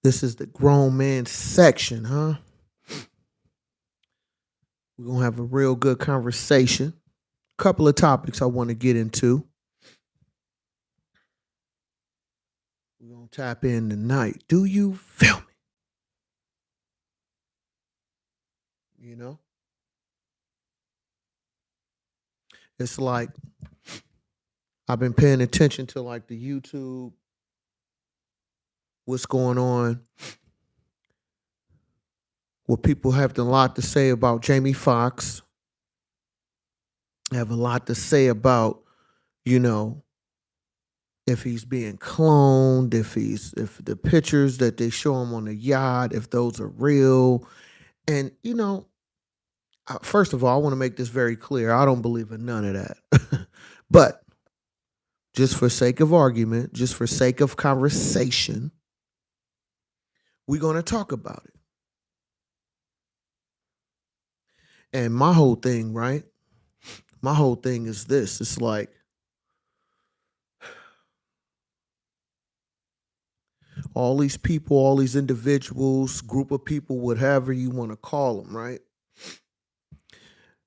This is the grown man section, huh? We're going to have a real good conversation. Couple of topics I want to get into. We're going to tap in tonight. Do you feel me? You know, it's like I've been paying attention to like the YouTube, what's going on, what people have a lot to say about Jamie Foxx, have a lot to say about, you know, if he's being cloned, if the pictures that they show him on the yacht, if those are real. And first of all, I want to make this very clear. I don't believe in none of that. But just for sake of argument, just for sake of conversation, we're going to talk about it. And my whole thing, right? My whole thing is this. It's like all these people, all these individuals, group of people, whatever you want to call them, right?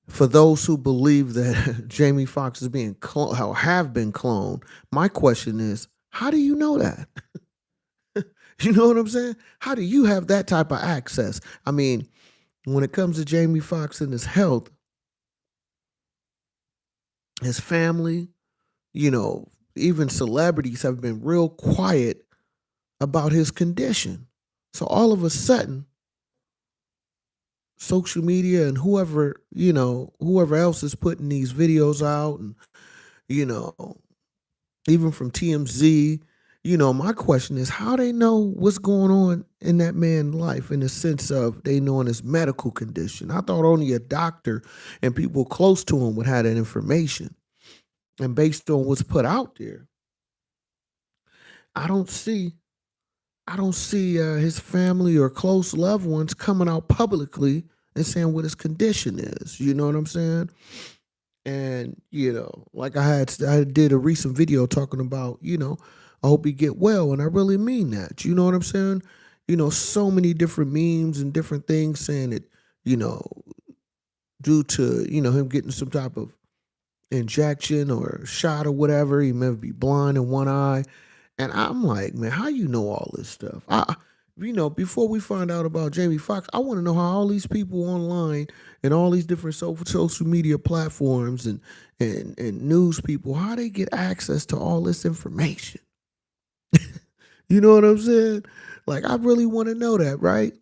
For those who believe that Jamie Foxx is being cloned, have been cloned, my question is, how do you know that? You know what I'm saying? How do you have that type of access? I mean, when it comes to Jamie Foxx and his health, his family, you know, even celebrities have been real quiet about his condition. So all of a sudden, social media and whoever else is putting these videos out and, you know, even from TMZ, my question is how they know what's going on in that man's life in the sense of they knowing his medical condition. I thought only a doctor and people close to him would have that information. And based on what's put out there, I don't see his family or close loved ones coming out publicly and saying what his condition is. You know what I'm saying? And like I did a recent video talking about, I hope he get well, and I really mean that. You know what I'm saying? So many different memes and different things saying that, you know, due to him getting some type of injection or shot or whatever, he may be blind in one eye. And I'm like, man, how you know all this stuff? Before we find out about Jamie Foxx, I want to know how all these people online and all these different social media platforms and news people, how they get access to all this information. You know what I'm saying? Like, I really want to know that, right?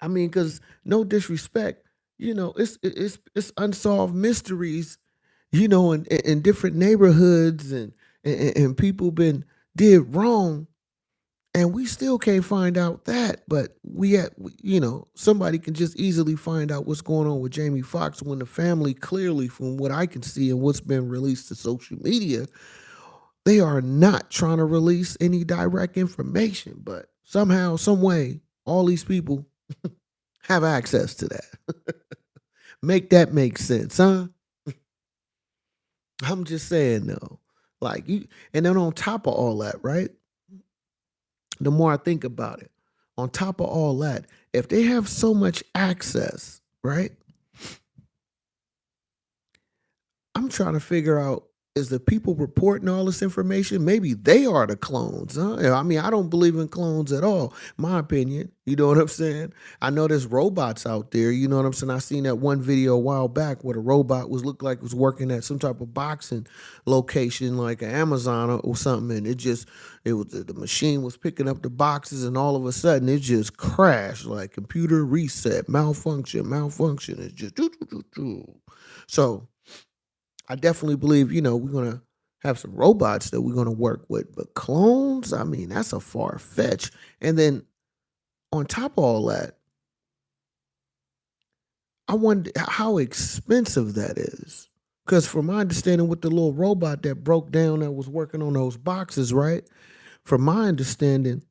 I mean, because no disrespect, it's unsolved mysteries, in different neighborhoods and people been did wrong, and we still can't find out that. But somebody can just easily find out what's going on with Jamie Foxx when the family clearly, from what I can see and what's been released to social media, they are not trying to release any direct information. But somehow, some way, all these people have access to that. Make that make sense, huh? I'm just saying though. Like you, and then on top of all that, right? The more I think about it, on top of all that, if they have so much access, right? I'm trying to figure out, is the people reporting all this information? Maybe they are the clones. Huh? I mean, I don't believe in clones at all. My opinion. You know what I'm saying? I know there's robots out there. You know what I'm saying? I seen that one video a while back where the robot looked like it was working at some type of boxing location, like an Amazon or something, and it was the machine was picking up the boxes, and all of a sudden it just crashed, like computer reset, malfunction. It's just so. I definitely believe, we're gonna have some robots that we're gonna work with, but clones, I mean, that's a far fetch. And then on top of all that, I wonder how expensive that is. Because from my understanding, with the little robot that broke down that was working on those boxes, right? From my understanding,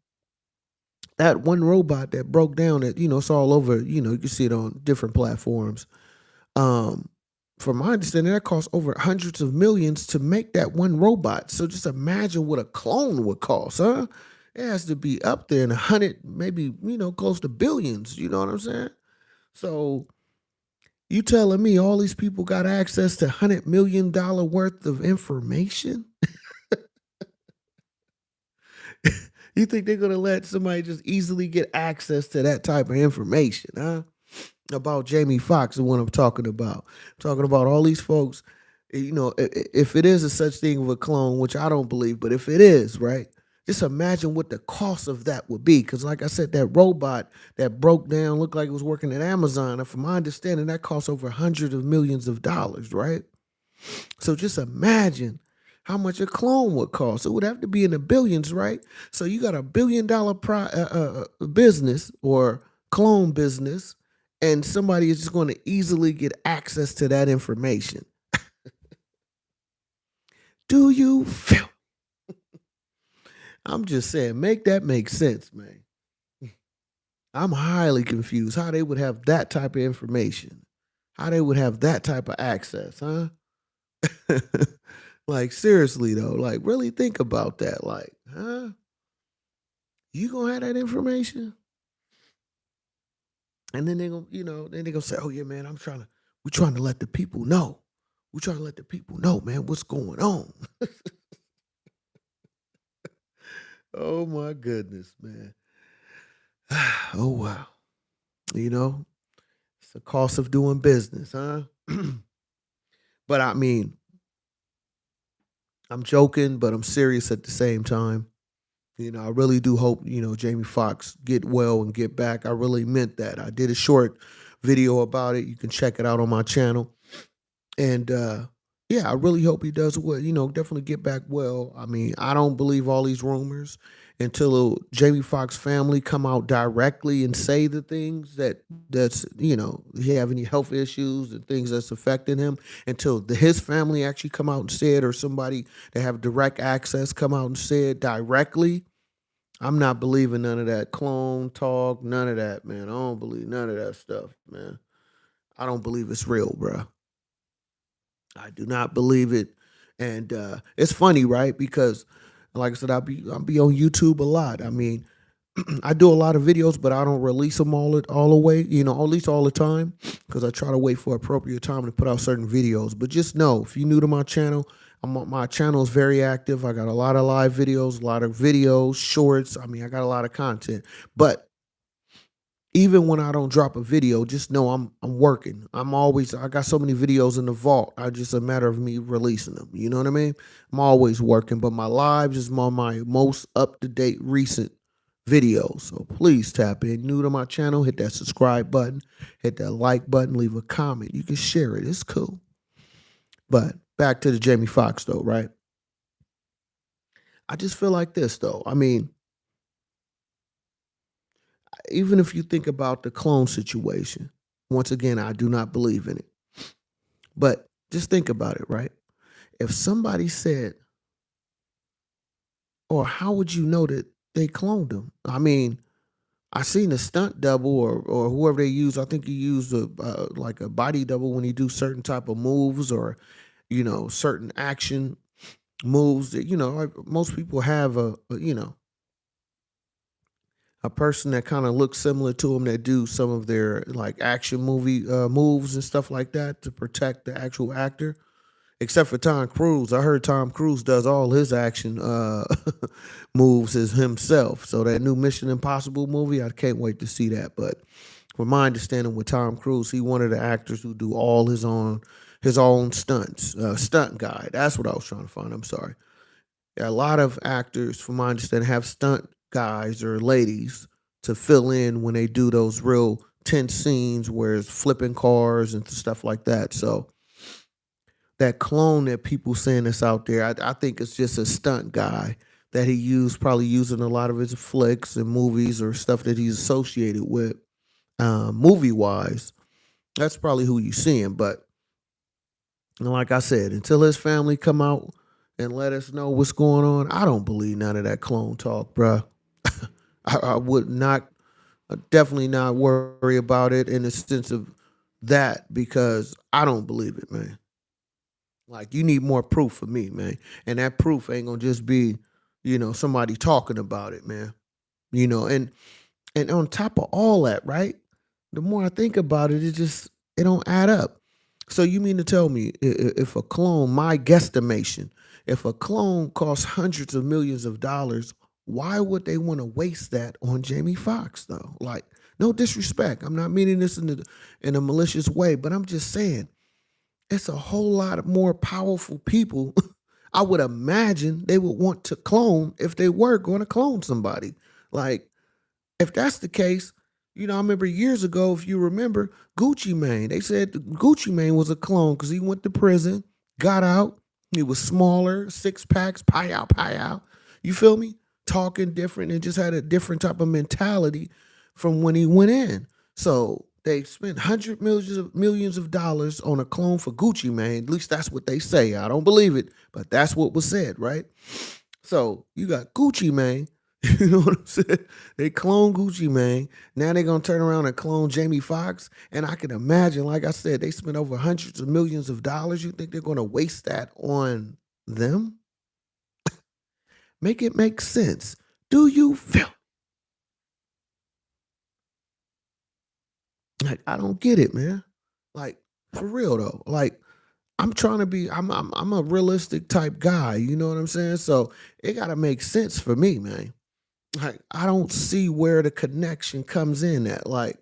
that one robot that broke down, that it's all over. You can see it on different platforms. Um, from my understanding, that costs over hundreds of millions to make that one robot. So just imagine what a clone would cost, huh? It has to be up there in 100, maybe, close to billions. You know what I'm saying? So you telling me all these people got access to $100 million worth of information? You think they're gonna let somebody just easily get access to that type of information, huh? About Jamie Foxx and what I'm talking about. I'm talking about all these folks. If it is a such thing of a clone, which I don't believe, but if it is, right? Just imagine what the cost of that would be. Because, like I said, that robot that broke down looked like it was working at Amazon. And from my understanding, that costs over hundreds of millions of dollars, right? So just imagine how much a clone would cost. It would have to be in the billions, right? So you got $1 billion business or clone business, and somebody is just going to easily get access to that information. Do you feel? I'm just saying, make that make sense, man. I'm highly confused how they would have that type of information, how they would have that type of access, huh? Like seriously though, like really think about that. Like, huh? You gonna have that information? And then then they gonna say, "Oh yeah, man, we're trying to let the people know. We're trying to let the people know, man, what's going on." Oh my goodness, man. Oh wow. You know, it's the cost of doing business, huh? But I mean, I'm joking, but I'm serious at the same time. I really do hope, Jamie Foxx get well and get back. I really meant that. I did a short video about it. You can check it out on my channel. And yeah, I really hope he does well, definitely get back well. I mean, I don't believe all these rumors until Jamie Foxx family come out directly and say the things that's he have any health issues and things that's affecting him, until his family actually come out and say it, or somebody that have direct access come out and say it directly. I'm not believing none of that clone talk, none of that, man. I don't believe none of that stuff, man. I don't believe it's real, bro. I do not believe it. And it's funny, right? Because like I said, I'll be on YouTube a lot. I mean, I do a lot of videos, but I don't release them all the way, at least all the time, because I try to wait for appropriate time to put out certain videos. But just know, if you're new to my channel, my channel is very active. I got a lot of live videos, a lot of videos, shorts. I mean, I got a lot of content. But even when I don't drop a video, just know I'm working. I got so many videos in the vault. I just a matter of me releasing them. You know what I mean? I'm always working, but my lives is my most up to date recent videos. So please tap in. New to my channel, hit that subscribe button, hit that like button, leave a comment. You can share it. It's cool. But back to the Jamie Foxx though, right? I just feel like this though. I mean, even if you think about the clone situation, once again, I do not believe in it. But just think about it, right? If somebody said, or how would you know that they cloned them? I mean, I seen a stunt double or whoever they use. I think you use a like a body double when you do certain type of moves, or certain action moves that like most people have a person that kind of looks similar to them that do some of their like action movie moves and stuff like that to protect the actual actor. Except for Tom Cruise, I heard Tom Cruise does all his action moves as himself. So that new Mission Impossible movie, I can't wait to see that. But from my understanding, with Tom Cruise, he one of the actors who do all his own stunts. Stunt guy. That's what I was trying to find. I'm sorry. Yeah, a lot of actors, from my understanding, have stunt guys or ladies to fill in when they do those real tense scenes where it's flipping cars and stuff like that. So that clone that people saying that's out there, I think it's just a stunt guy that he used, probably using a lot of his flicks and movies or stuff that he's associated with, movie wise. That's probably who you seeing. But like I said, until his family come out and let us know what's going on, I don't believe none of that clone talk, bruh. I would not, definitely not worry about it in the sense of that, because I don't believe it, man. Like, you need more proof for me, man. And that proof ain't gonna just be somebody talking about it, man. You know, and on top of all that, right? The more I think about it, it don't add up. So you mean to tell me if a clone, my guesstimation, if a clone costs hundreds of millions of dollars, why would they want to waste that on Jamie Foxx though? Like, no disrespect. I'm not meaning this in a malicious way, but I'm just saying it's a whole lot of more powerful people. I would imagine they would want to clone if they were going to clone somebody. Like, if that's the case, I remember years ago, if you remember, Gucci Mane, they said Gucci Mane was a clone because he went to prison, got out, he was smaller, six packs, pie out, pie out. You feel me? Talking different and just had a different type of mentality from when he went in. So they spent hundred millions of dollars on a clone for Gucci Mane. At least that's what they say. I don't believe it, but that's what was said, right? So you got Gucci Mane. You know what I'm saying? They clone Gucci Mane. Now they're gonna turn around and clone Jamie Foxx. And I can imagine, like I said, they spent over hundreds of millions of dollars. You think they're gonna waste that on them? Make it make sense. Do you feel like I don't get it, man? Like, for real though. Like, I'm trying to be, I'm a realistic type guy, you know what I'm saying? So it gotta make sense for me, man. Like, I don't see where the connection comes in at. Like,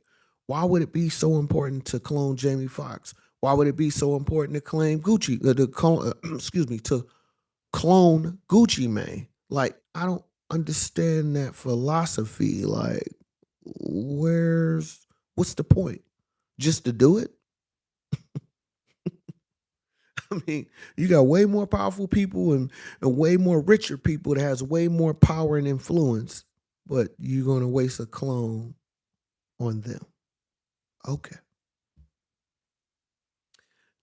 why would it be so important to clone Jamie Foxx? Why would it be so important to claim Gucci, excuse me, to clone Gucci Mane? Like, I don't understand that philosophy. Like, what's the point? Just to do it? I mean, you got way more powerful people and way more richer people that has way more power and influence, but you're gonna waste a clone on them. Okay.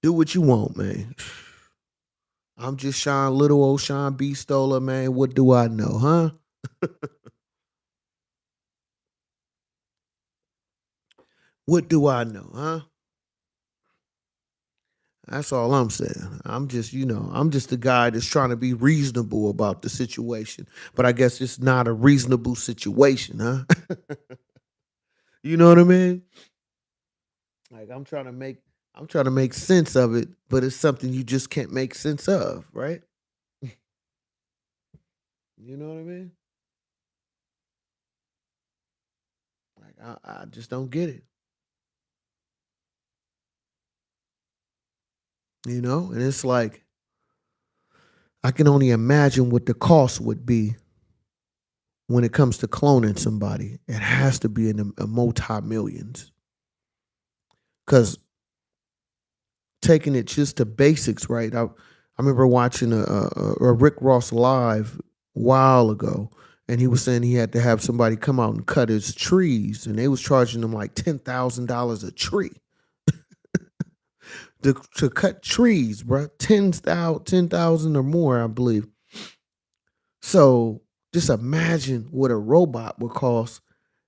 Do what you want, man. I'm just little old Sean B. Stoller, man. What do I know, huh? What do I know, huh? That's all I'm saying. I'm just the guy that's trying to be reasonable about the situation. But I guess it's not a reasonable situation, huh? You know what I mean? Like I'm trying to make sense of it, but it's something you just can't make sense of, right? You know what I mean? Like I just don't get it. And it's like I can only imagine what the cost would be when it comes to cloning somebody. It has to be in the multi millions. Because taking it just to basics, right? I remember watching a Rick Ross live a while ago, and he was saying he had to have somebody come out and cut his trees, and they was charging him like $10,000 a tree to cut trees, bro. 10,000 or more, I believe. So just imagine what a robot would cost,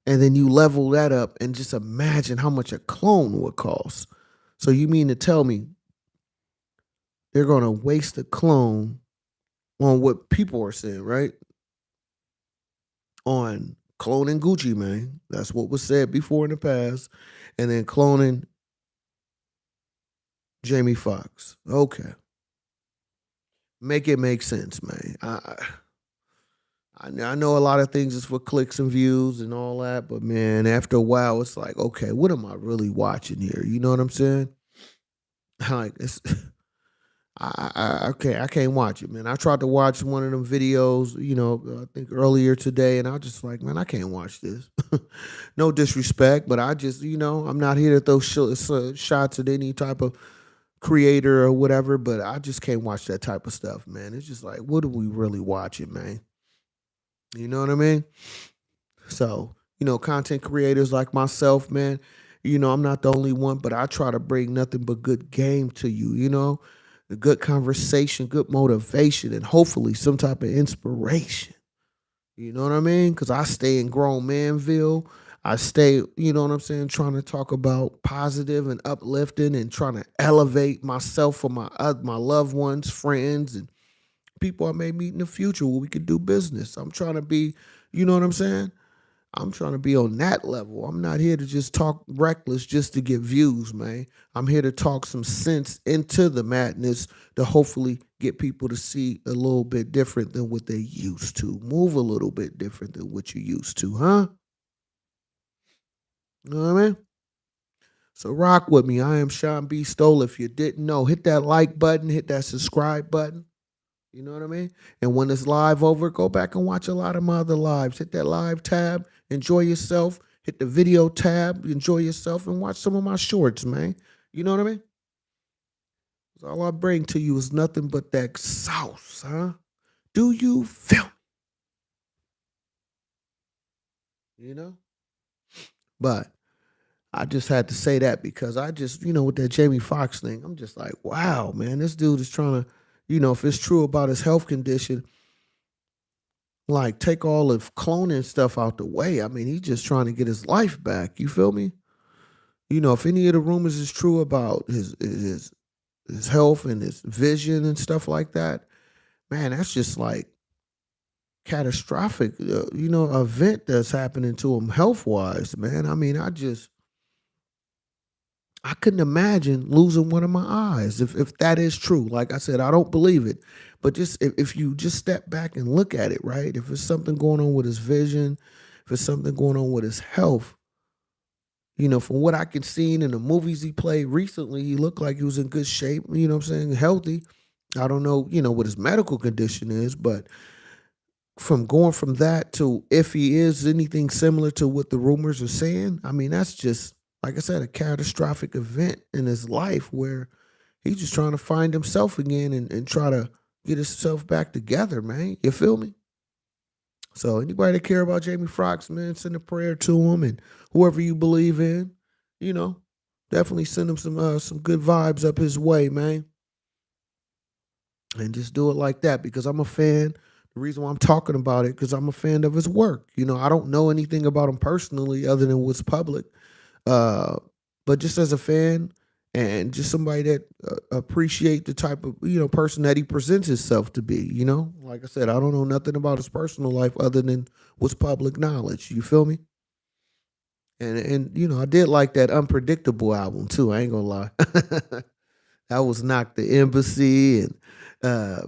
and then you level that up, and just imagine how much a clone would cost. So you mean to tell me they're going to waste a clone on what people are saying, right? On cloning Gucci Mane. That's what was said before in the past. And then cloning Jamie Foxx. Okay. Make it make sense, man. I know a lot of things is for clicks and views and all that, but man, after a while, it's like, okay, what am I really watching here? You know what I'm saying? Like it's I can't watch it, man. I tried to watch one of them videos, I think earlier today, and I was just like, man, I can't watch this. No disrespect, but I just, I'm not here to throw shots at any type of creator or whatever, but I just can't watch that type of stuff, man. It's just like, what are we really watching, man? You know what I mean? So, content creators like myself, man, I'm not the only one, but I try to bring nothing but good game to you, the good conversation, good motivation, and hopefully some type of inspiration. You know what I mean? Because I stay in grown manville. I stay, you know what I'm saying, trying to talk about positive and uplifting and trying to elevate myself for my loved ones, friends, and people I may meet in the future where we could do business. I'm trying to be, you know what I'm saying? I'm trying to be on that level. I'm not here to just talk reckless just to get views, man. I'm here to talk some sense into the madness to hopefully get people to see a little bit different than what they used to. Move a little bit different than what you used to, huh? You know what I mean? So rock with me. I am Sean B. Stoll. If you didn't know, hit that like button, hit that subscribe button. You know what I mean? And when it's live over, go back and watch a lot of my other lives. Hit that live tab, enjoy yourself. Hit the video tab, enjoy yourself, and watch some of my shorts, man. You know what I mean? 'Cause all I bring to you is nothing but that sauce, huh? Do you feel me? You know? But I just had to say that because I just, with that Jamie Foxx thing, I'm just like, wow, man, this dude is trying to, if it's true about his health condition, like take all of cloning stuff out the way. I mean, he's just trying to get his life back. You feel me? If any of the rumors is true about his health and his vision and stuff like that, man, that's just like catastrophic, event that's happening to him health wise, man. I mean, I couldn't imagine losing one of my eyes if that is true. Like I said, I don't believe it, but just if you just step back and look at it, right? If it's something going on with his vision, if it's something going on with his health, from what I can see in the movies he played recently, he looked like he was in good shape. You know what I'm saying? Healthy. I don't know, what his medical condition is, but from going from that to if he is anything similar to what the rumors are saying, I mean, that's just, like I said, a catastrophic event in his life where he's just trying to find himself again and try to get himself back together, man. You feel me? So anybody that care about Jamie Foxx, man, send a prayer to him, and whoever you believe in, you know, definitely send him some good vibes up his way, man. And just do it like that because I'm a fan. The reason why I'm talking about it because I'm a fan of his work. I don't know anything about him personally other than what's public, uh, but just as a fan and just somebody that appreciate the type of person that he presents himself to be. Like I said, I don't know nothing about his personal life other than what's public knowledge. You feel me? And I did like that Unpredictable album too. I ain't gonna lie. That was Knock the Embassy and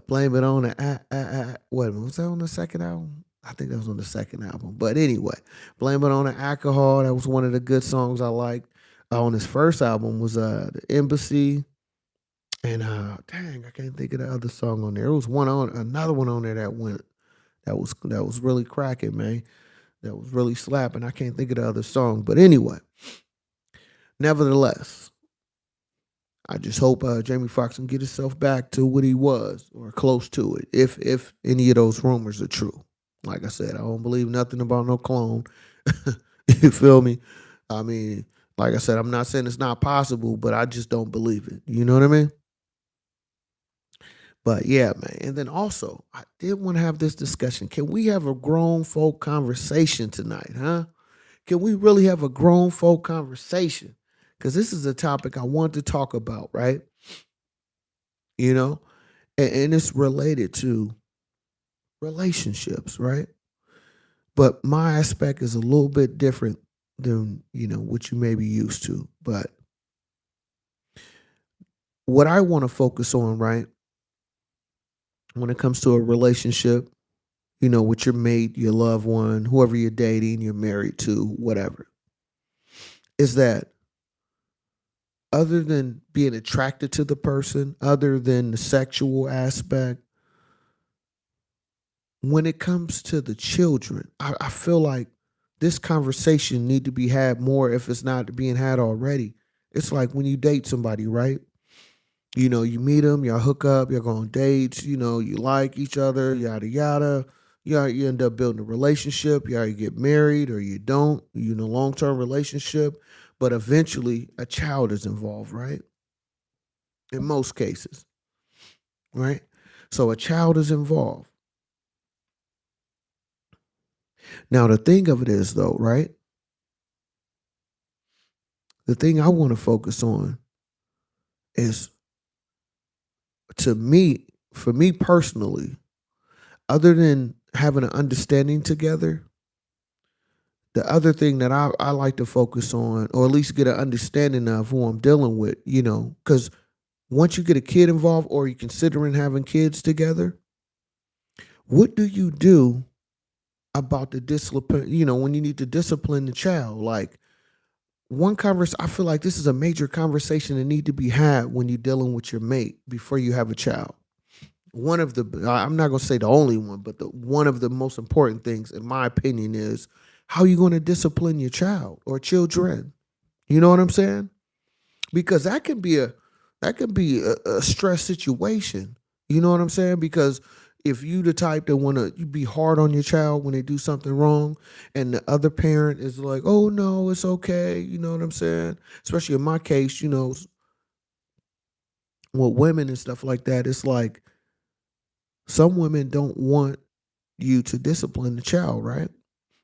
Blame It on the what was that on the second album? I think that was on the second album. But anyway, Blame It on the Alcohol. That was one of the good songs I liked. On his first album was The Embassy. And dang, I can't think of the other song on there. It was another one on there that was really cracking, man. That was really slapping. I can't think of the other song. But anyway, nevertheless, I just hope Jamie Foxx can get himself back to what he was or close to it, if any of those rumors are true. Like I said, I don't believe nothing about no clone. You feel me? I mean, like I said, I'm not saying it's not possible, but I just don't believe it. You know what I mean? But yeah, man. And then also, I did want to have this discussion. Can we have a grown folk conversation tonight, huh? Can we really have a grown folk conversation? Because this is a topic I want to talk about, right? You know, and it's related to relationships, right? But my aspect is a little bit different than, what you may be used to. But what I want to focus on, right, when it comes to a relationship, with your mate, your loved one, whoever you're dating, you're married to, whatever, is that other than being attracted to the person, other than the sexual aspect, when it comes to the children, I feel like this conversation need to be had more if it's not being had already. It's like when you date somebody, right? You meet them, y'all hook up, y'all go on dates, you like each other, yada yada. You end up building a relationship, you either get married or you don't, in a long-term relationship, but eventually a child is involved, right? In most cases, right? So a child is involved. Now the thing of it is though, right? The thing I want to focus on is, to me, for me personally, other than having an understanding together, the other thing that I like to focus on, or at least get an understanding of who I'm dealing with, because once you get a kid involved or you're considering having kids together, what do you do about the discipline, when you need to discipline the child? Like, I feel like this is a major conversation that need to be had when you're dealing with your mate before you have a child. I'm not going to say the only one, but one of the most important things, in my opinion, is how you going to discipline your child or children. You know what I'm saying? Because that can be a stress situation. You know what I'm saying? Because if you the type that want to be hard on your child when they do something wrong, and the other parent is like, "Oh no, it's okay," you know what I'm saying? Especially in my case, with women and stuff like that, it's like some women don't want you to discipline the child, right?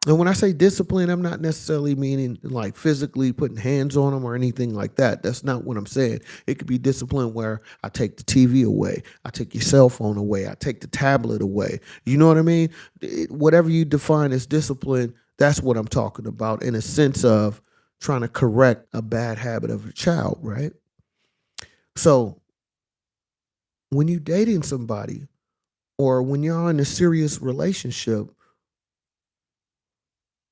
And when I say discipline, I'm not necessarily meaning like physically putting hands on them or anything like that. That's not what I'm saying. It could be discipline where I take the TV away, I take your cell phone away, I take the tablet away. You know what I mean? Whatever you define as discipline, that's what I'm talking about, in a sense of trying to correct a bad habit of a child, right? So when you're dating somebody or when you're in a serious relationship,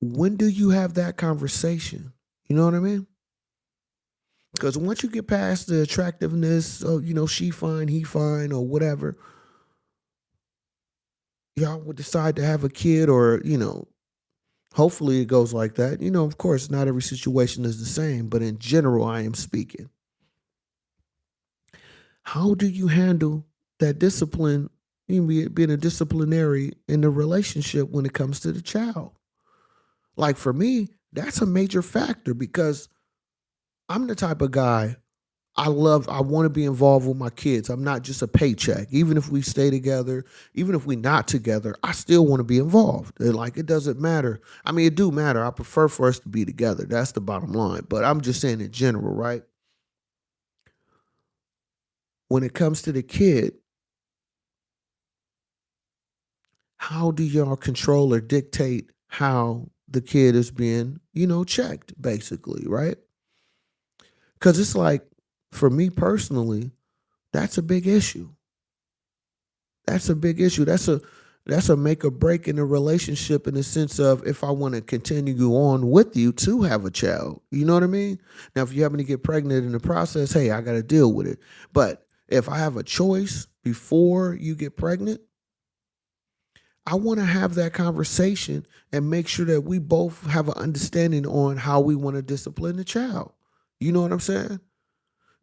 when do you have that conversation? You know what I mean? Because once you get past the attractiveness of, she fine, he fine, or whatever, y'all would decide to have a kid, or, hopefully it goes like that. Of course, not every situation is the same, but in general, I am speaking. How do you handle that discipline, being a disciplinary in the relationship when it comes to the child? Like for me, that's a major factor because I'm the type of guy, I want to be involved with my kids. I'm not just a paycheck. Even if we stay together, even if we not together, I still want to be involved. Like it doesn't matter. I mean, it do matter. I prefer for us to be together. That's the bottom line. But I'm just saying in general, right? When it comes to the kid, how do y'all control or dictate how the kid is being, checked, basically, right? Because it's like, for me personally, that's a big issue. That's a big issue. That's a make or break in a relationship, in the sense of if I want to continue on with you to have a child. You know what I mean? Now, if you happen to get pregnant in the process, hey, I got to deal with it. But if I have a choice before you get pregnant, I want to have that conversation and make sure that we both have an understanding on how we want to discipline the child. You know what I'm saying?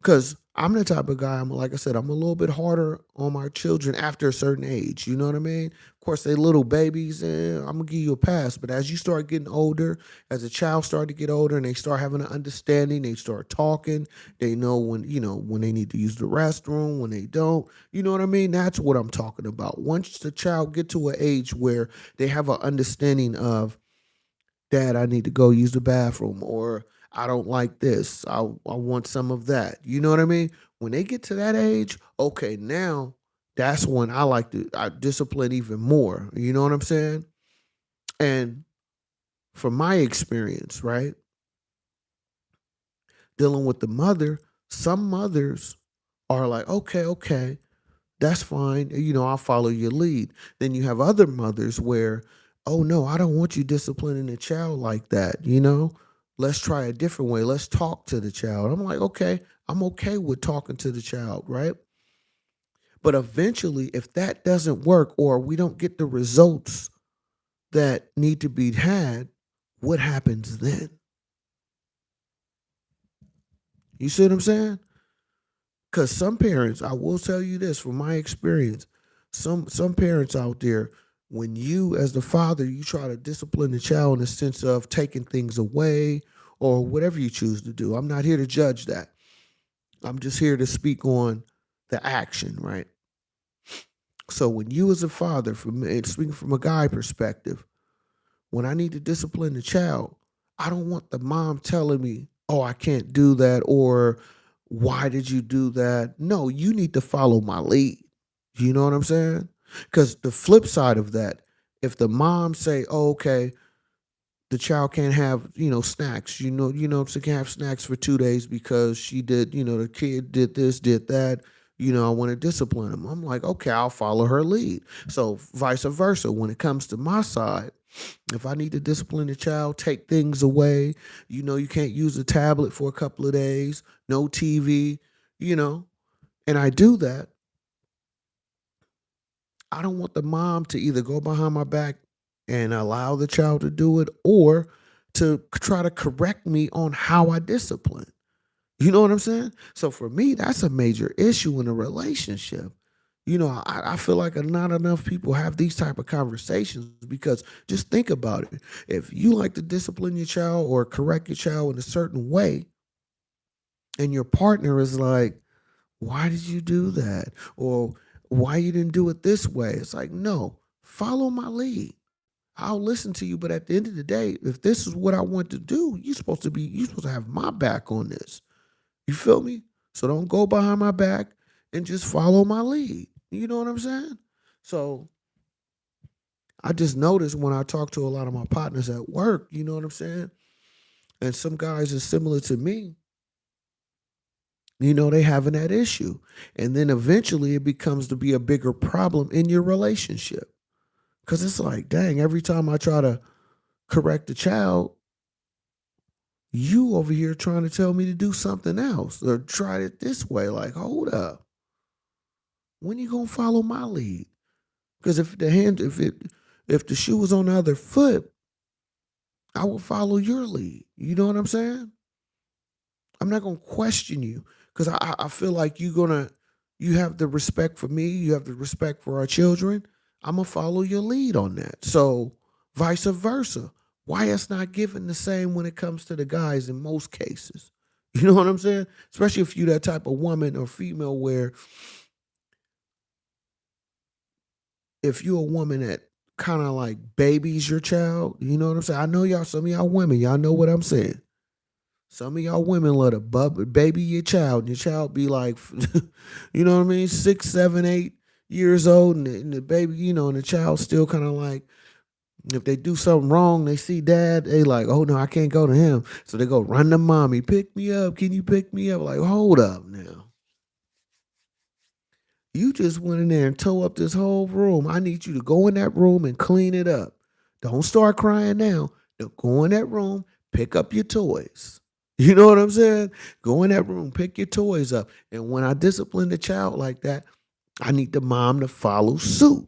Because I'm the type of guy, like I said, I'm a little bit harder on my children after a certain age. You know what I mean? Of course, they little babies, and I'm going to give you a pass. But as you start getting older, as a child start to get older and they start having an understanding, they start talking, they know when they need to use the restroom, when they don't. You know what I mean? That's what I'm talking about. Once the child get to an age where they have an understanding of, Dad, I need to go use the bathroom, or I don't like this. I want some of that. You know what I mean? When they get to that age, okay, now that's when I discipline even more. You know what I'm saying? And from my experience, right, dealing with the mother, some mothers are like, okay, that's fine. I'll follow your lead. Then you have other mothers where, oh no, I don't want you disciplining a child like that. Let's try a different way. Let's talk to the child. I'm like, okay, I'm okay with talking to the child, right? But eventually, if that doesn't work or we don't get the results that need to be had, what happens then? You see what I'm saying? Because some parents, I will tell you this from my experience, some parents out there, when you as the father, you try to discipline the child in the sense of taking things away or whatever you choose to do. I'm not here to judge that. I'm just here to speak on the action, right? So when you as a father, and speaking from a guy perspective, when I need to discipline the child, I don't want the mom telling me, "Oh, I can't do that," or "Why did you do that?" No, you need to follow my lead. You know what I'm saying? Because the flip side of that, if the mom say, "Oh, okay, the child can't have, snacks, what I'm saying, can't have snacks for 2 days because she did, the kid did this, did that, I want to discipline him." I'm like, okay, I'll follow her lead. So vice versa, when it comes to my side, if I need to discipline the child, take things away, you can't use a tablet for a couple of days, no TV, you know, and I do that, I don't want the mom to either go behind my back and allow the child to do it, or to try to correct me on how I discipline. You know what I'm saying? So for me, that's a major issue in a relationship. I feel like not enough people have these type of conversations, because just think about it. If you like to discipline your child or correct your child in a certain way, and your partner is like, "Why did you do that?" Or "Why you didn't do it this way?" It's like, no, follow my lead. I'll listen to you, but at the end of the day, if this is what I want to do, you're supposed to have my back on this. You feel me? So don't go behind my back and just follow my lead. You know what I'm saying? So I just noticed when I talk to a lot of my partners at work, you know what I'm saying? And some guys are similar to me, they having that issue. And then eventually it becomes to be a bigger problem in your relationship. Cause it's like, dang, every time I try to correct a child, you over here trying to tell me to do something else or try it this way. Like, hold up. When you gonna follow my lead? Because if the shoe was on the other foot, I will follow your lead. You know what I'm saying? I'm not gonna question you, because I feel like you have the respect for me, you have the respect for our children. I'm gonna follow your lead on that. So vice versa. Why it's not given the same when it comes to the guys in most cases? You know what I'm saying? Especially if you that type of woman or female where, if you're a woman that kind of like babies your child, you know what I'm saying? I know y'all, some of y'all women, y'all know what I'm saying. Some of y'all women love to baby your child, and your child be like, you know what I mean, 6, 7, 8 years old, and the baby, and the child still kind of like, if they do something wrong, they see dad, they like, oh no, I can't go to him. So they go run to mommy, pick me up. Can you pick me up? Like, hold up now. You just went in there and tore up this whole room. I need you to go in that room and clean it up. Don't start crying now. Now go in that room, pick up your toys. You know what I'm saying? Go in that room, pick your toys up. And when I discipline the child like that, I need the mom to follow suit.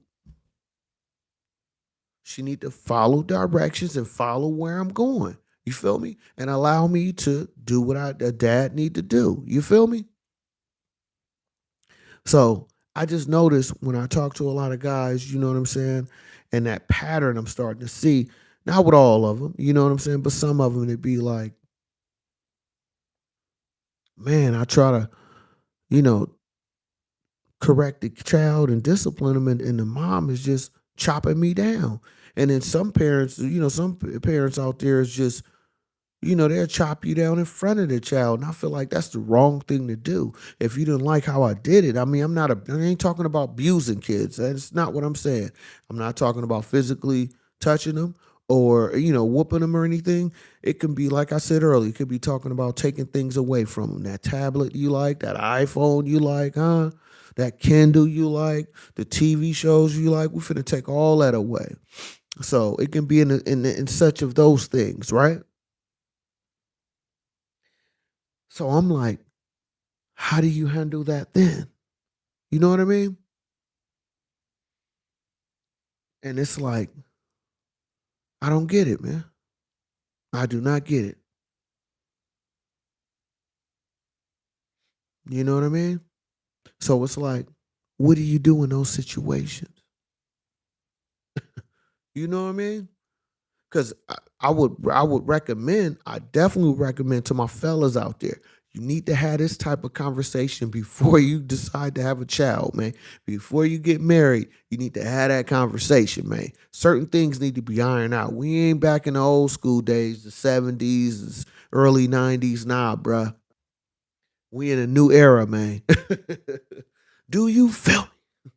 She need to follow directions and follow where I'm going. You feel me? And allow me to do what a dad need to do. You feel me? So I just noticed when I talk to a lot of guys, you know what I'm saying? And that pattern I'm starting to see, not with all of them, you know what I'm saying? But some of them, it'd be like, man, I try to, you know, correct the child and discipline them, and the mom is just chopping me down. And then some parents, some parents out there is just, they'll chop you down in front of the child. And I feel like that's the wrong thing to do. If you didn't like how I did it, I mean, I ain't talking about abusing kids. That's not what I'm saying. I'm not talking about physically touching them or, whooping them or anything. It can be, like I said earlier, it could be talking about taking things away from them. That tablet you like, that iPhone you like, huh? That Kindle you like, the TV shows you like, we're finna take all that away. So it can be in such of those things, right? So I'm like, how do you handle that then? You know what I mean? And it's like, I don't get it, man. I do not get it. You know what I mean? So it's like, what do you do in those situations? You know what I mean? Because I definitely would recommend to my fellas out there, you need to have this type of conversation before you decide to have a child, man. Before you get married, you need to have that conversation, man. Certain things need to be ironed out. We ain't back in the old school days, the 70s, early 90s. Nah, bruh. We in a new era, man. Do you feel me?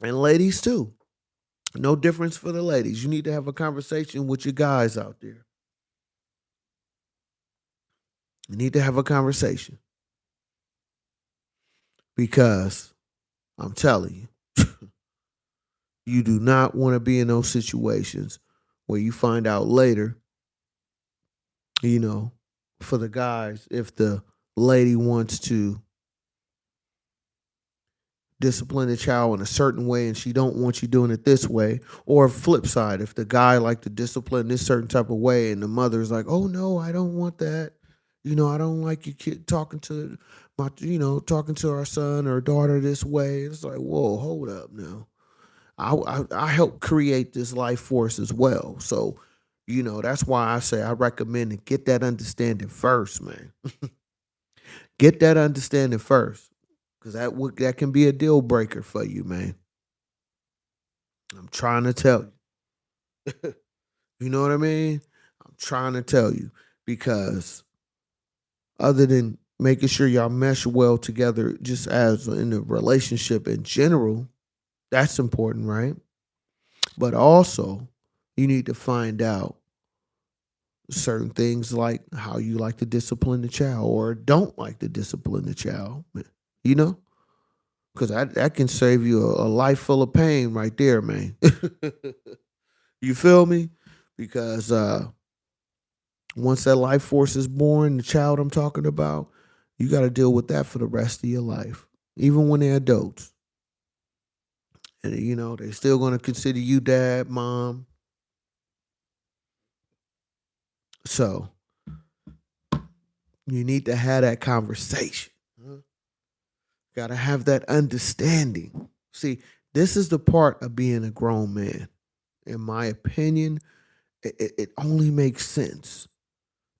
And ladies too. No difference for the ladies. You need to have a conversation with your guys out there. You need to have a conversation because I'm telling you, you do not want to be in those situations where you find out later, you know, for the guys, if the lady wants to discipline the child in a certain way and she don't want you doing it this way, or flip side, if the guy like to discipline this certain type of way and the mother's like, oh no, I don't want that, I don't like your kid talking to talking to our son or daughter this way. It's like, whoa, hold up now. I help create this life force as well, so that's why I say I recommend to get that understanding first, man. Get that understanding first, because that can be a deal breaker for you, man. I'm trying to tell you. You know what I mean? I'm trying to tell you because other than making sure y'all mesh well together, just as in a relationship in general, that's important, right? But also, you need to find out certain things like how you like to discipline the child or don't like to discipline the child, you know? Because that can save you a life full of pain right there, man. You feel me? Because once that life force is born, the child I'm talking about, you got to deal with that for the rest of your life, even when they're adults. And they're still going to consider you dad, mom. So you need to have that conversation. Got to have that understanding. See, this is the part of being a grown man. In my opinion, it only makes sense.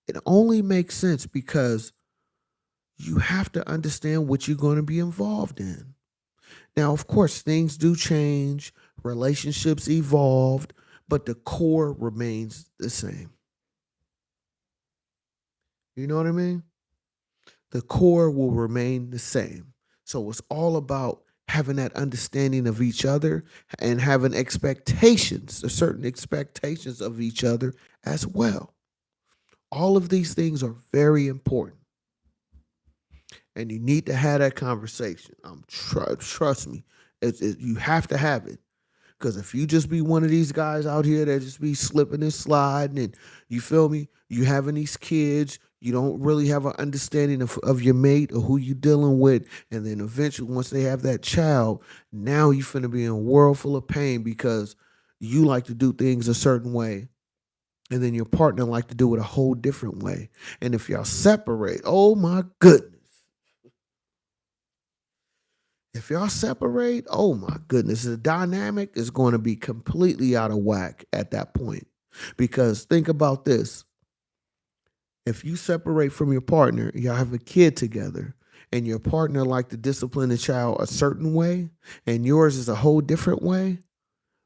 It only makes sense because you have to understand what you're going to be involved in. Now, of course, things do change, relationships evolved, but the core remains the same. You know what I mean? The core will remain the same. So it's all about having that understanding of each other and having expectations, certain expectations of each other as well. All of these things are very important. And you need to have that conversation. Trust me, you have to have it. Because if you just be one of these guys out here that just be slipping and sliding, and you feel me, you having these kids, you don't really have an understanding of your mate or who you dealing with, and then eventually once they have that child, now you finna be in a world full of pain because you like to do things a certain way, and then your partner like to do it a whole different way. And if y'all separate, oh my goodness. If y'all separate, oh my goodness, the dynamic is going to be completely out of whack at that point. Because think about this. If you separate from your partner, y'all have a kid together, and your partner like to discipline the child a certain way, and yours is a whole different way,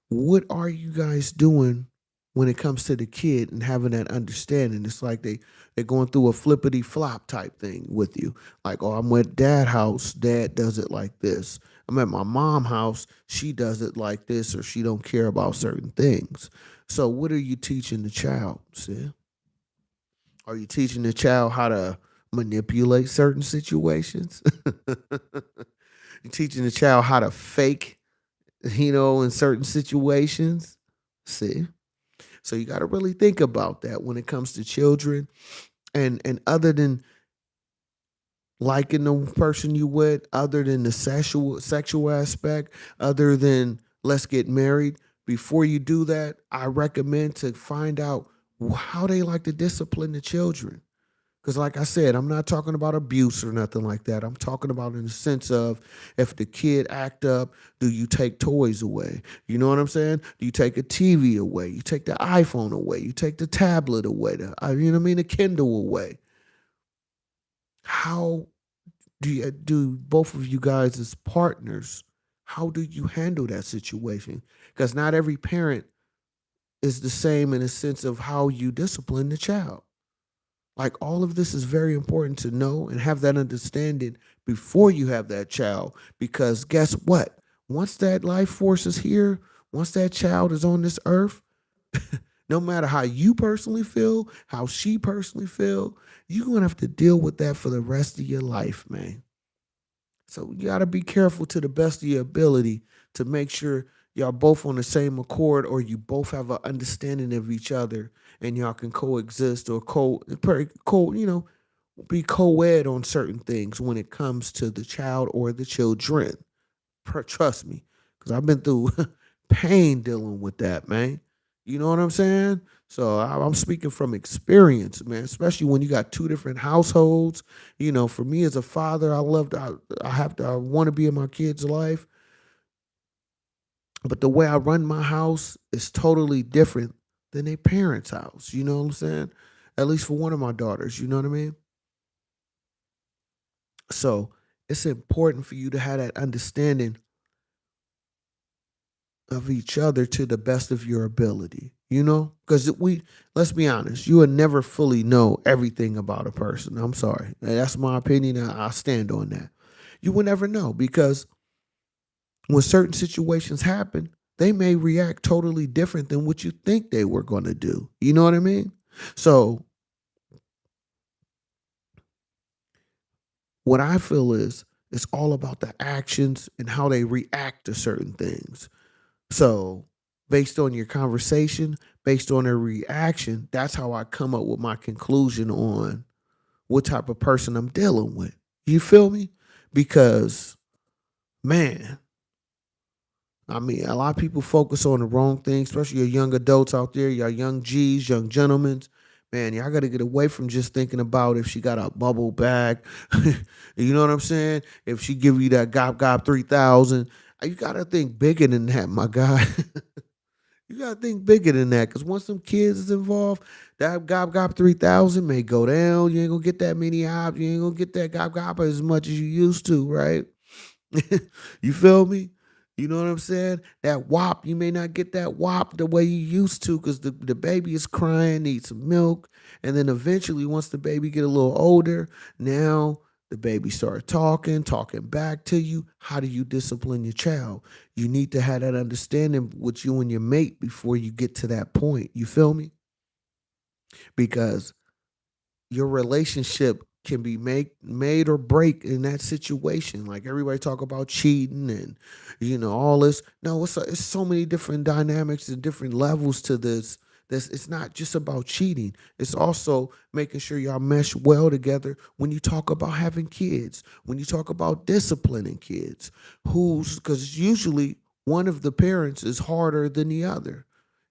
what are you guys doing when it comes to the kid and having that understanding? It's like they're going through a flippity flop type thing with you. Like, oh, I'm at dad house, dad does it like this. I'm at my mom house, she does it like this, or she don't care about certain things. So what are you teaching the child? See? Are you teaching the child how to manipulate certain situations? You're teaching the child how to fake, in certain situations. See? So you got to really think about that when it comes to children. And other than liking the person you with, other than the sexual aspect, other than let's get married, before you do that, I recommend to find out how they like to discipline the children. Because, like I said, I'm not talking about abuse or nothing like that. I'm talking about in the sense of if the kid act up, do you take toys away? You know what I'm saying? Do you take a TV away? You take the iPhone away? You take the tablet away? The Kindle away? How do both of you guys as partners? How do you handle that situation? Because not every parent is the same in a sense of how you discipline the child. Like all of this is very important to know and have that understanding before you have that child. Because guess what? once that life force is here, once that child is on this earth, no matter how you personally feel, how she personally feel, you're gonna have to deal with that for the rest of your life, man. So you gotta be careful to the best of your ability to make sure y'all both on the same accord, or you both have an understanding of each other, and y'all can coexist or be co-ed on certain things when it comes to the child or the children. Trust me, because I've been through pain dealing with that, man. You know what I'm saying? So I'm speaking from experience, man. Especially when you got two different households. For me as a father, I want to be in my kids' life, but the way I run my house is totally different than a parents' house. You know what I'm saying? At least for one of my daughters. You know what I mean? So it's important for you to have that understanding of each other to the best of your ability, because let's be honest, you will never fully know everything about a person. I'm sorry. That's my opinion. I stand on that. You will never know, because when certain situations happen, they may react totally different than what you think they were going to do. You know what I mean? So what I feel is it's all about the actions and how they react to certain things. So, based on your conversation, based on their reaction, that's how I come up with my conclusion on what type of person I'm dealing with. You feel me? Because, man, I mean, a lot of people focus on the wrong things, especially your young adults out there, your young G's, young gentlemen. Man, y'all got to get away from just thinking about if she got a bubble bag. You know what I'm saying? If she give you that Gop Gop 3000, you got to think bigger than that, my guy. You gotta think bigger than that, because once some kids is involved, that Gop Gop 3000 may go down. You ain't gonna get that many ops. You ain't gonna get that Gop Gop as much as you used to, right? You feel me? You know what I'm saying? That WAP, you may not get that WAP the way you used to, because the baby is crying, needs some milk. And then eventually, once the baby get a little older, now the baby start talking back to you. How do you discipline your child? You need to have that understanding with you and your mate before you get to that point. You feel me? Because your relationship can be made or break in that situation. Like everybody talk about cheating and all this. No, it's so many different dynamics and different levels to this. It's not just about cheating. It's also making sure y'all mesh well together when you talk about having kids, when you talk about disciplining kids. Because usually one of the parents is harder than the other.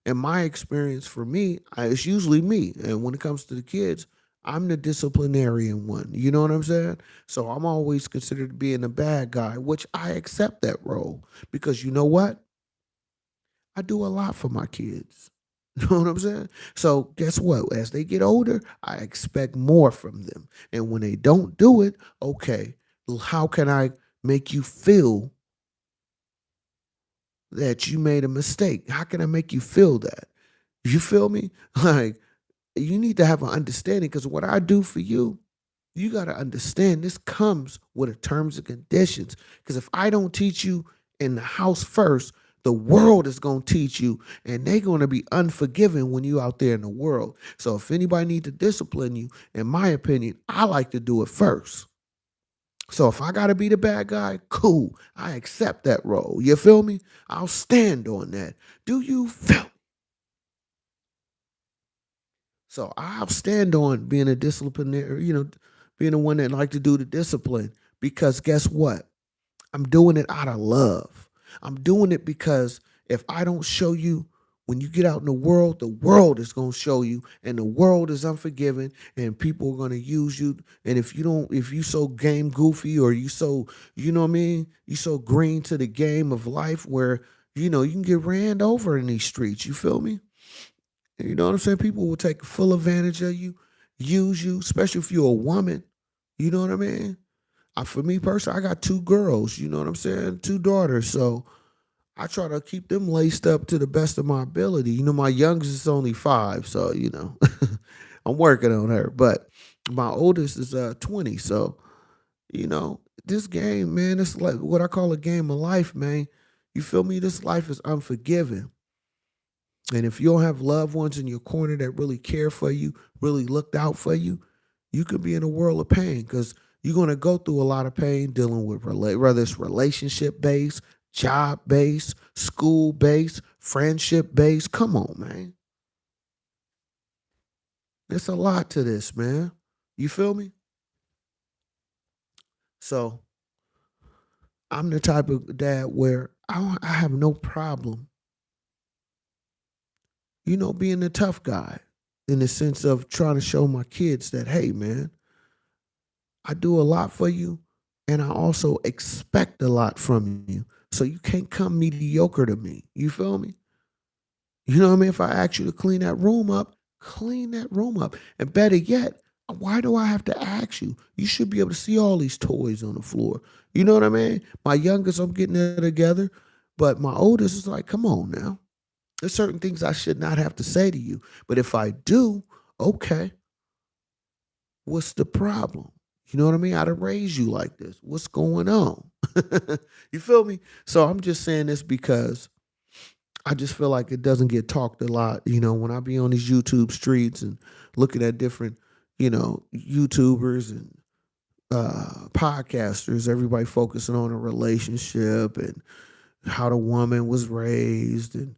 In my experience, for me, it's usually me. And when it comes to the kids, I'm the disciplinarian one. You know what I'm saying? So I'm always considered being a bad guy, which I accept that role, because you know what? I do a lot for my kids. You know what I'm saying? So guess what? As they get older, I expect more from them. And when they don't do it, okay, well, how can I make you feel that you made a mistake? How can I make you feel that? You feel me? Like, you need to have an understanding, because what I do for you, you got to understand this comes with a terms and conditions. Because if I don't teach you in the house first, the world is going to teach you, and they're going to be unforgiving when you out there in the world. So if anybody need to discipline you, in my opinion, I like to do it first. So if I got to be the bad guy, cool. I accept that role. You feel me? I'll stand on that. Do you feel? So I'll stand on being a disciplinary, being the one that like to do the discipline, because guess what? I'm doing it out of love. I'm doing it because if I don't show you, when you get out in the world is going to show you, and the world is unforgiving, and people are going to use you. And if you so game goofy, or you so, you know what I mean? You so green to the game of life where, you can get ran over in these streets. You feel me? You know what I'm saying? People will take full advantage of you, use you, especially if you're a woman. You know what I mean? For me personally, I got two girls. You know what I'm saying? Two daughters. So I try to keep them laced up to the best of my ability. My youngest is only 5, so I'm working on her. But my oldest is 20. So this game, man, it's like what I call a game of life, man. You feel me? This life is unforgiving. And if you don't have loved ones in your corner that really care for you, really looked out for you, you could be in a world of pain because you're going to go through a lot of pain dealing with whether it's relationship based, job based, school based, friendship based. Come on, man. It's a lot to this, man. You feel me? So I'm the type of dad where I have no problem, being the tough guy in the sense of trying to show my kids that, hey, man, I do a lot for you, and I also expect a lot from you. So you can't come mediocre to me. You feel me? You know what I mean? If I ask you to clean that room up, clean that room up. And better yet, why do I have to ask you? You should be able to see all these toys on the floor. You know what I mean? My youngest, I'm getting it together, but my oldest is like, come on now. There's certain things I should not have to say to you. But if I do, okay, what's the problem? You know what I mean? I'd have raised you like this. What's going on? You feel me? So I'm just saying this because I just feel like it doesn't get talked a lot. When I be on these YouTube streets and looking at different, YouTubers and podcasters, everybody focusing on a relationship and how the woman was raised. And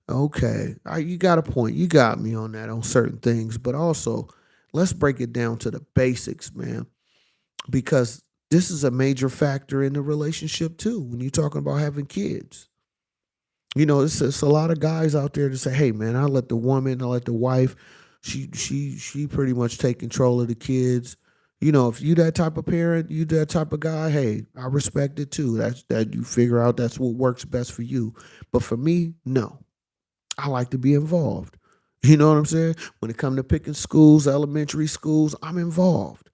okay, you got a point. You got me on that on certain things. But also, let's break it down to the basics, man, because this is a major factor in the relationship too when you're talking about having kids. It's a lot of guys out there that say, "Hey, man, I let the wife, she pretty much take control of the kids." If you that type of parent, you that type of guy, hey, I respect it too. That you figure out that's what works best for you. But for me, no, I like to be involved. You know what I'm saying? When it comes to picking schools, elementary schools, I'm involved.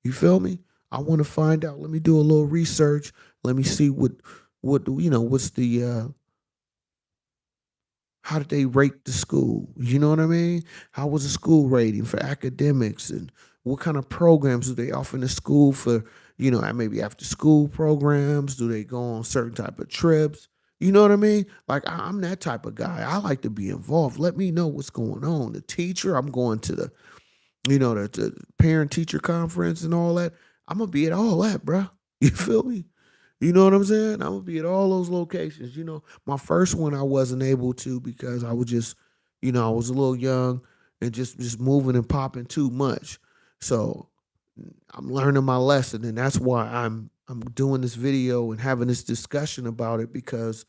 You feel me? I want to find out. Let me do a little research. Let me see what's the how did they rate the school? You know what I mean? How was the school rating for academics and what kind of programs do they offer in the school for, maybe after school programs? Do they go on certain type of trips? You know what I mean? Like I'm that type of guy. I like to be involved. Let me know what's going on. The teacher, I'm going to the parent teacher conference and all that. I'm gonna be at all that, bro. You feel me? You know what I'm saying? I'm gonna be at all those locations. My first one I wasn't able to because I was just, I was a little young and just moving and popping too much. So I'm learning my lesson, and that's why I'm doing this video and having this discussion about it because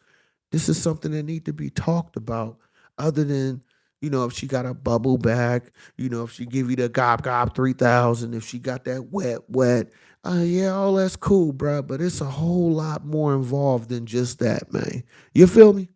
this is something that need to be talked about other than, if she got a bubble back, if she give you the gob gob 3000, if she got that wet. Yeah, all that's cool, bro. But it's a whole lot more involved than just that, man. You feel me?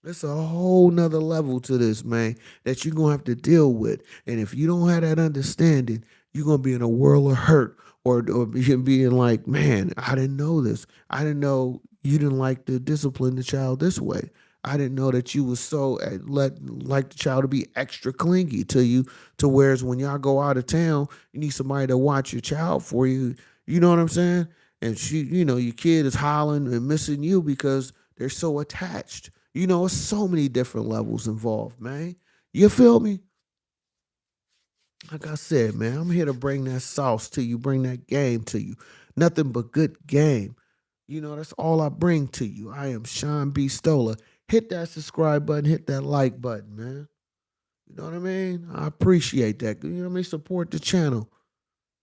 It's a whole nother level to this, man, that you're gonna have to deal with. And if you don't have that understanding, you're gonna be in a world of hurt or being like, man, I didn't know this. I didn't know you didn't like to discipline the child this way. I didn't know that you was so like the child to be extra clingy to you, to whereas when y'all go out of town, you need somebody to watch your child for you. You know what I'm saying? And your kid is hollering and missing you because they're so attached. It's so many different levels involved, man. You feel me? Like I said, man, I'm here to bring that sauce to you, bring that game to you. Nothing but good game. That's all I bring to you. I am Sean B. Stoller. Hit that subscribe button, hit that like button, man. You know what I mean? I appreciate that. You know what I mean? Support the channel.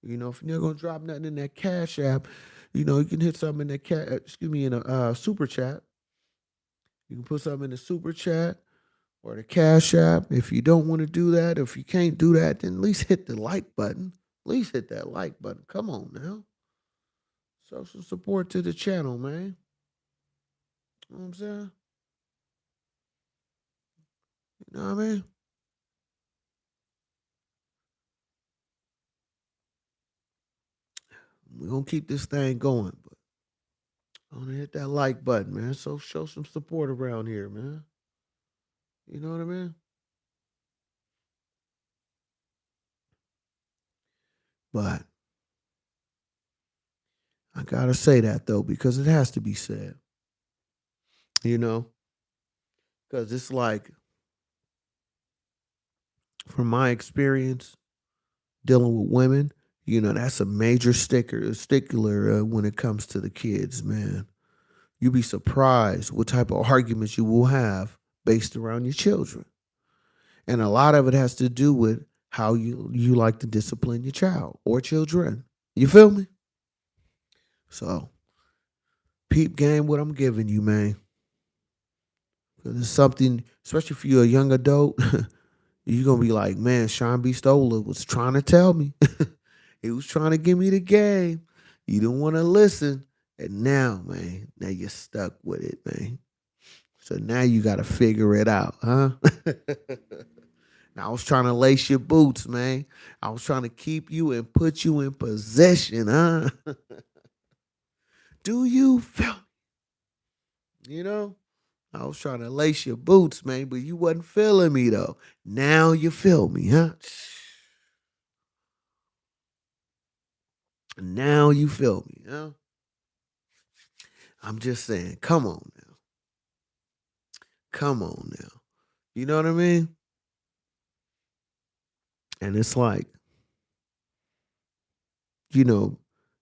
If you're not gonna drop nothing in that Cash App, you can hit something in that in a super chat. You can put something in the super chat or the Cash App. If you don't want to do that, if you can't do that, then at least hit the like button. At least hit that like button. Come on now. Show some support to the channel, man. You know what I'm saying? You know what I mean? We're gonna keep this thing going, but I want to hit that like button, man. So show some support around here, man. You know what I mean? But I gotta say that though, because it has to be said. you know, because it's like, from my experience dealing with women, that's a major stickler when it comes to the kids, man. You'd be surprised what type of arguments you will have based around your children. And a lot of it has to do with how you like to discipline your child or children. You feel me? So peep game what I'm giving you, man. 'Cause it's something, especially if you're a young adult, you're gonna be like, man, Sean B. Stoller was trying to tell me. He was trying to give me the game. You didn't want to listen. And now, man, now you're stuck with it, man. So now you gotta figure it out, huh? Now I was trying to lace your boots, man. I was trying to keep you and put you in position, huh? Do you feel me? I was trying to lace your boots, man, but you wasn't feeling me though. Now you feel me, huh? Now you feel me, huh? I'm just saying, come on now. Come on now. You know what I mean? And it's like, you know,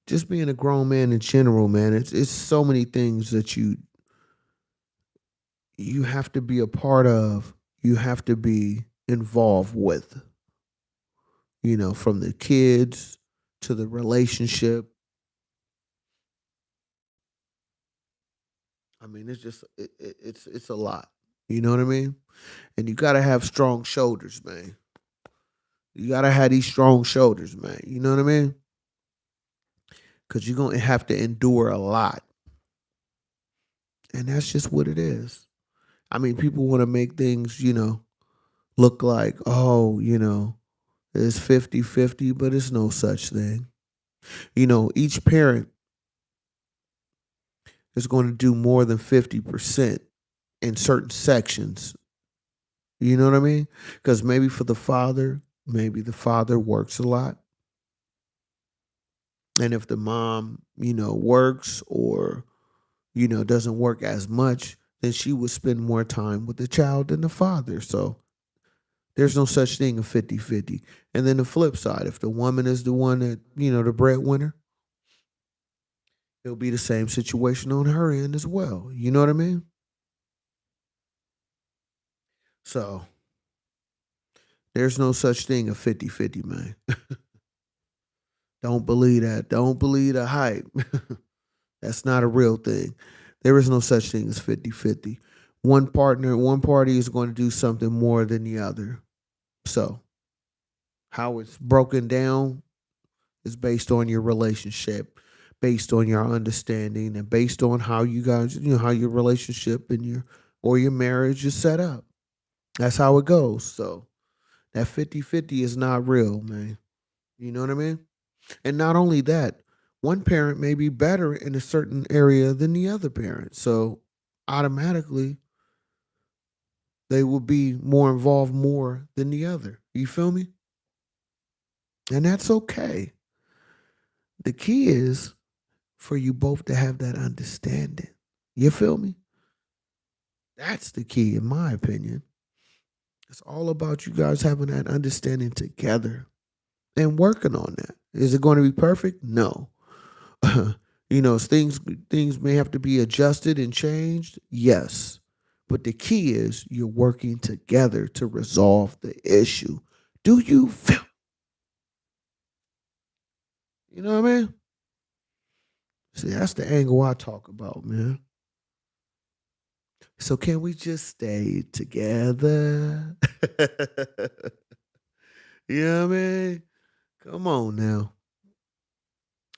just being a grown man in general, man, it's so many things that you have to be a part of, you have to be involved with, from the kids to the relationship. I mean, it's just it's a lot. You know what I mean? And you gotta have strong shoulders, man. You gotta have these strong shoulders, man. You know what I mean? Because you're gonna have to endure a lot, and that's just what it is. I mean, people want to make things, look like, oh, it's 50-50, but it's no such thing. Each parent is going to do more than 50% in certain sections. You know what I mean? Because maybe the father works a lot. And if the mom, works or, doesn't work as much, then she would spend more time with the child than the father. So there's no such thing as 50-50. And then the flip side, if the woman is the one that, the breadwinner, it'll be the same situation on her end as well. You know what I mean? So there's no such thing as 50-50, man. Don't believe that. Don't believe the hype. That's not a real thing. There is no such thing as 50-50. One party is going to do something more than the other. So how it's broken down is based on your relationship, based on your understanding, and based on how you guys, how your relationship and your marriage is set up. That's how it goes. So that 50-50 is not real, man. You know what I mean? And not only that, one parent may be better in a certain area than the other parent. So automatically they will be more involved more than the other. You feel me? And that's okay. The key is for you both to have that understanding. You feel me? That's the key, in my opinion. It's all about you guys having that understanding together and working on that. Is it going to be perfect? No. Things may have to be adjusted and changed. Yes. But the key is you're working together to resolve the issue. Do you feel? You know what I mean? See, that's the angle I talk about, man. So can we just stay together? You know what I mean? Come on now.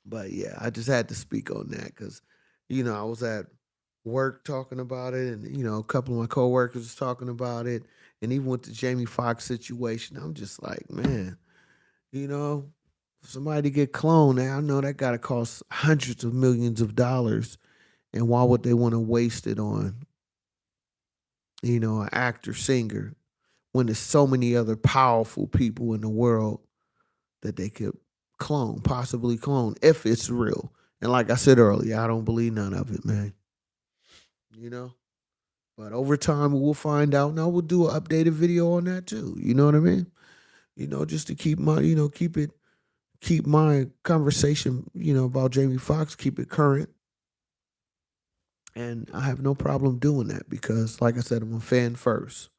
But yeah, I just had to speak on that because, I was at work talking about it, and a couple of my coworkers was talking about it, and even with the Jamie Foxx situation, I'm just like, man, you know, for somebody to get cloned, now I know that got to cost hundreds of millions of dollars, and why would they want to waste it on, an actor singer when there's so many other powerful people in the world that they could possibly clone if it's real. And like I said earlier, I don't believe none of it, man. You know? But over time, we'll find out. Now we'll do an updated video on that too. You know what I mean? Just to keep my, keep my conversation, about Jamie Foxx, keep it current. And I have no problem doing that because, like I said, I'm a fan first.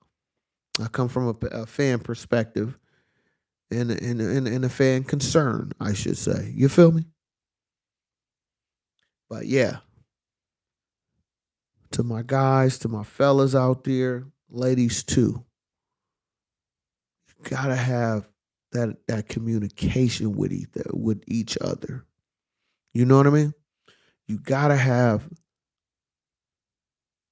I come from a fan perspective and a fan concern, I should say. You feel me? But yeah, to my guys, to my fellas out there, ladies too, you gotta have that communication with each other. You know what I mean? You gotta have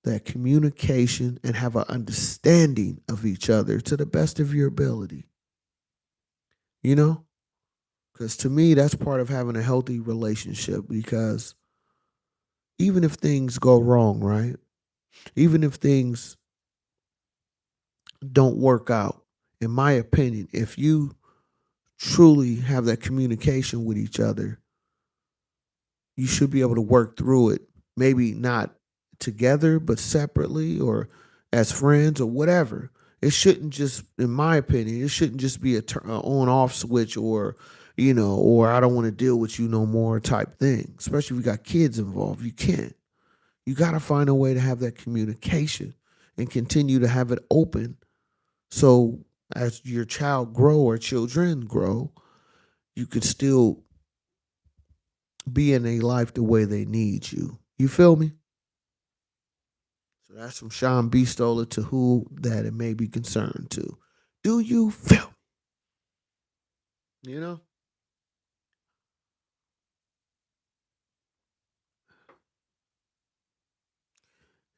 that communication and have an understanding of each other to the best of your ability. You know? Because to me, that's part of having a healthy relationship. Because even if things go wrong, right? Even if things don't work out, in my opinion, if you truly have that communication with each other, you should be able to work through it. Maybe not together, but separately or as friends or whatever. It shouldn't just, in my opinion, it shouldn't just be a on off switch or, or I don't want to deal with you no more type thing. Especially if you got kids involved, you can't. You got to find a way to have that communication and continue to have it open. So as your child grow or children grow, you could still be in a life the way they need you. You feel me? So that's from Sean B. Stoller to who that it may be concerned to. Do you feel me?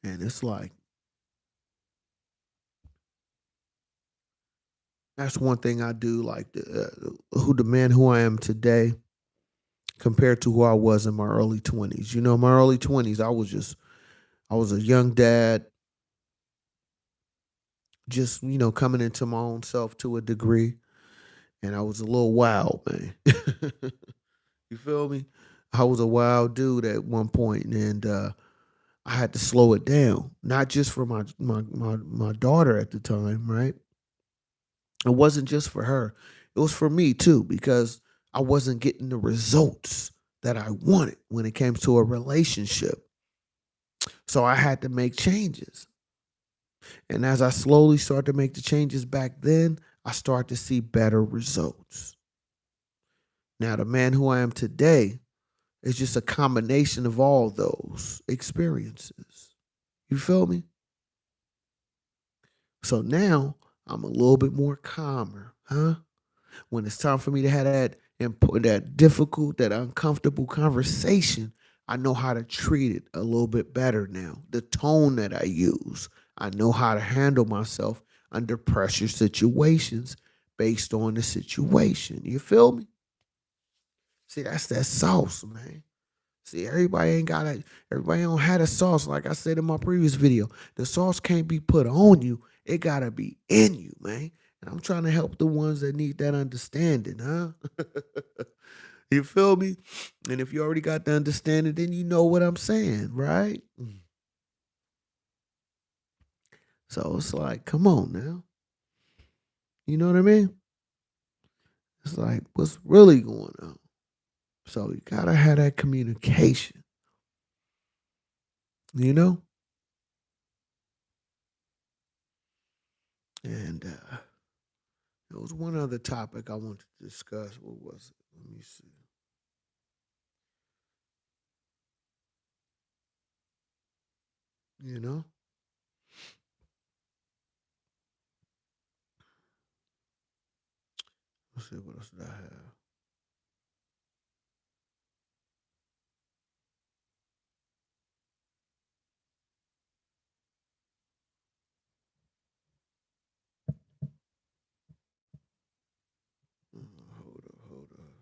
And it's like, that's one thing I do, like who the man who I am today compared to who I was in my early 20s. My early 20s, I was a young dad, just, coming into my own self to a degree. And I was a little wild, man. You feel me? I was a wild dude at one point, and I had to slow it down, not just for my daughter at the time, right? It wasn't just for her; it was for me too, because I wasn't getting the results that I wanted when it came to a relationship. So I had to make changes, and as I slowly started to make the changes back then, I started to see better results. Now, the man who I am today is just a combination of all those experiences. You feel me? So now I'm a little bit more calmer, huh? When it's time for me to have that important, that difficult, that uncomfortable conversation, I know how to treat it a little bit better now. The tone that I use, I know how to handle myself under pressure situations based on the situation. You feel me? See, that's that sauce, man. See, everybody don't have the sauce. Like I said in my previous video, the sauce can't be put on you. It gotta be in you, man. And I'm trying to help the ones that need that understanding, huh? You feel me? And if you already got the understanding, then you know what I'm saying, right? So it's like, come on now. You know what I mean? It's like, what's really going on? So you gotta have that communication, you know? And there was one other topic I wanted to discuss. What was it? Let me see. You know? Let's see, what else did I have? Hold up, hold up.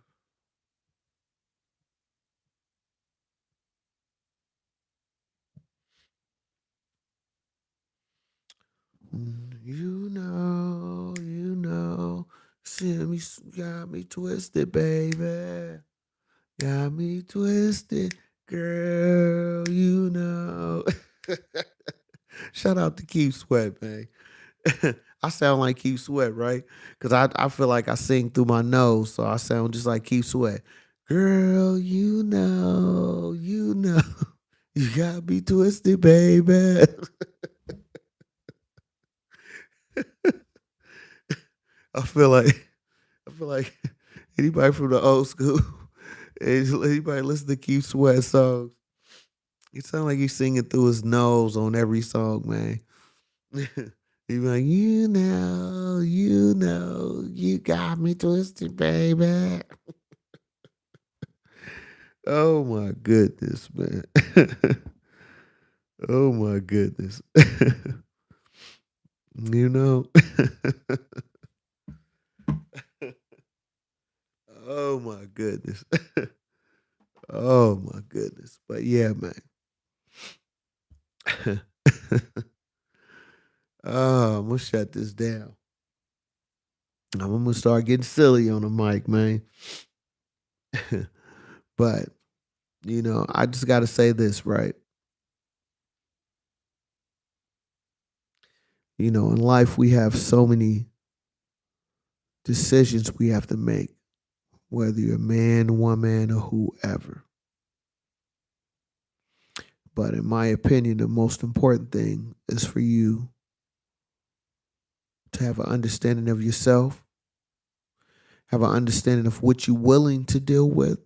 See me, got me twisted, baby. Got me twisted, girl. Shout out to Keith Sweat, man. I sound like Keith Sweat, right? Because I feel like I sing through my nose, so I sound just like Keith Sweat. Girl, you got me twisted, baby. I feel like I feel like anybody from the old school, anybody listen to Keith Sweat songs, it sound like he's singing through his nose on every song, man. He be like, you got me twisted, baby. Oh my goodness, man. Oh my goodness. you know? Oh my goodness. Oh my goodness. But yeah, man. Oh, I'm gonna shut this down. I'm gonna start getting silly on the mic, man. But I just gotta say this, right? In life we have so many decisions we have to make, whether you're a man, woman, or whoever. But in my opinion, the most important thing is for you to have an understanding of yourself, have an understanding of what you're willing to deal with,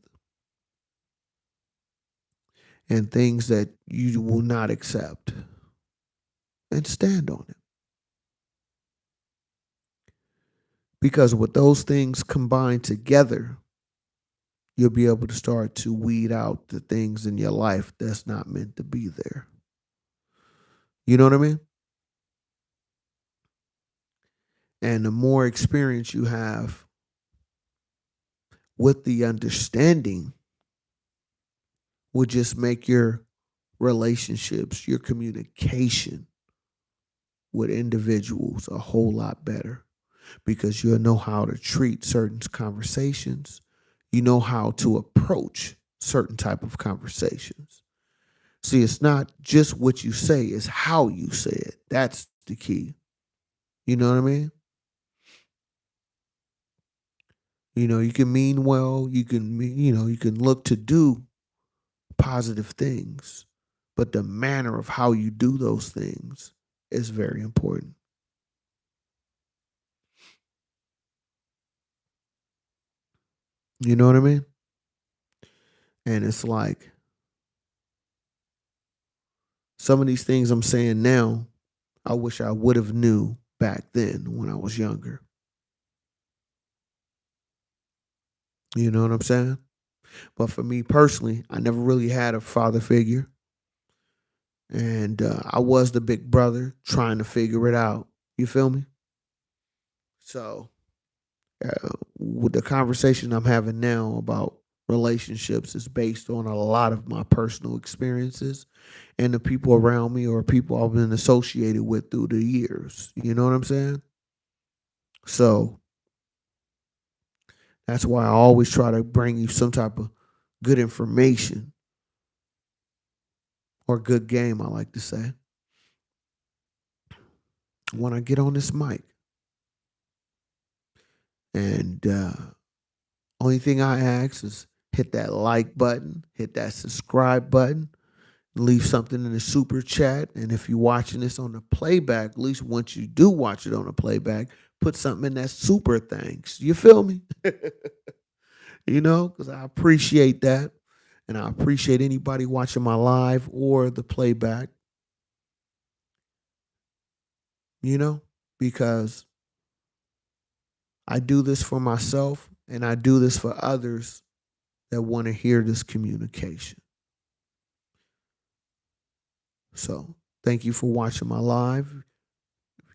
and things that you will not accept, and stand on it. Because with those things combined together, you'll be able to start to weed out the things in your life that's not meant to be there. You know what I mean? And the more experience you have with the understanding will just make your relationships, your communication with individuals a whole lot better, because you'll know how to treat certain conversations. You know how to approach certain type of conversations. See, it's not just what you say, it's how you say it. That's the key. You know what I mean? You can mean well, you can look to do positive things, but the manner of how you do those things is very important. You know what I mean? And it's like some of these things I'm saying now, I wish I would have knew back then when I was younger. You know what I'm saying? But for me personally, I never really had a father figure. And I was the big brother trying to figure it out. You feel me? So, with the conversation I'm having now about relationships is based on a lot of my personal experiences and the people around me or people I've been associated with through the years. You know what I'm saying? So that's why I always try to bring you some type of good information or good game, I like to say, when I get on this mic. And only thing I ask is hit that like button, hit that subscribe button, leave something in the super chat. And if you're watching this on the playback, at least once you do watch it on the playback, put something in that super thanks. You feel me? Because I appreciate that. And I appreciate anybody watching my live or the playback, you know, because I do this for myself and I do this for others that want to hear this communication. So thank you for watching my live.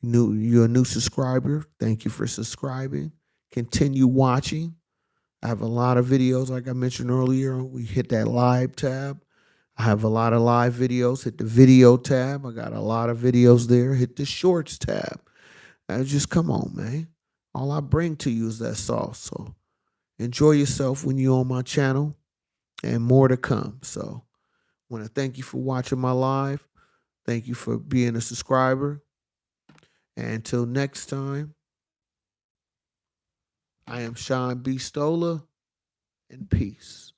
You're a new subscriber. Thank you for subscribing. Continue watching. I have a lot of videos, like I mentioned earlier. We hit that live tab. I have a lot of live videos. Hit the video tab. I got a lot of videos there. Hit the shorts tab. Just come on, man. All I bring to you is that sauce. So enjoy yourself when you're on my channel, and more to come. So I want to thank you for watching my live. Thank you for being a subscriber. And until next time, I am Sean B. Stoller, and peace.